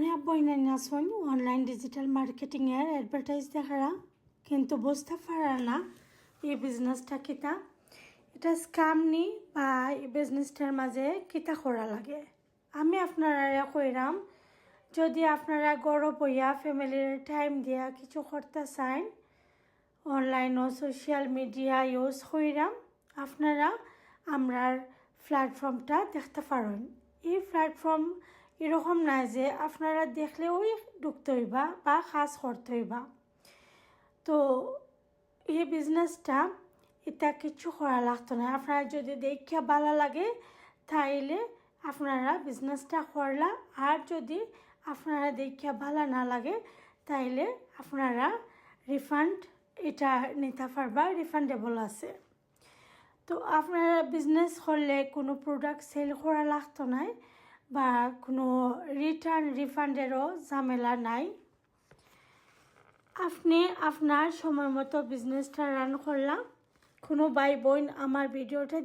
অনেক বইনাই আসুন online digital মার্কেটিংয়ের অ্যাডভার্টাইজ দেখারা কিন্তু বুঝতে পারা না এই বিজনেসটা কিতা এটা স্ক্যাম নি বা এই বিজনেসটার মাঝে কিতা করা লাগে আমি আপনারা কইরাম যদি আপনারা গড় বইয়া ফ্যামিলির টাইম দিয়া কিছু করতে চান অনলাইন ও সোশ্যাল মিডিয়া ইউজ কইরাম আপনারা আমরার প্ল্যাটফর্মটা দেখতে পারেন এই প্ল্যাটফর্ম এরকম না যে আপনারা দেখলে ওই ঢুকতে হইবা বা কাজ করতে হইবা তো এই বিজনেসটা এটা কিছু করা লাগতো না আপনারা যদি দেখে ভালো লাগে তাইলে আপনারা বিজনেসটা করলা আর যদি আপনারা দেখে ভালো না লাগে তাইলে আপনারা রিফান্ড এটা নিতে পারবা রিফান্ডেবল আছে তো আপনারা বিজনেস করলে কোনো প্রোডাক্ট সেল করা লাগতো না বা কোনো রিটার্ন রিফান্ডেরও ঝামেলা নাই আপনি আপনার সময় মতো বিজনেসটা রান করলাম কোনো ভাই বোন আমার ভিডিওটা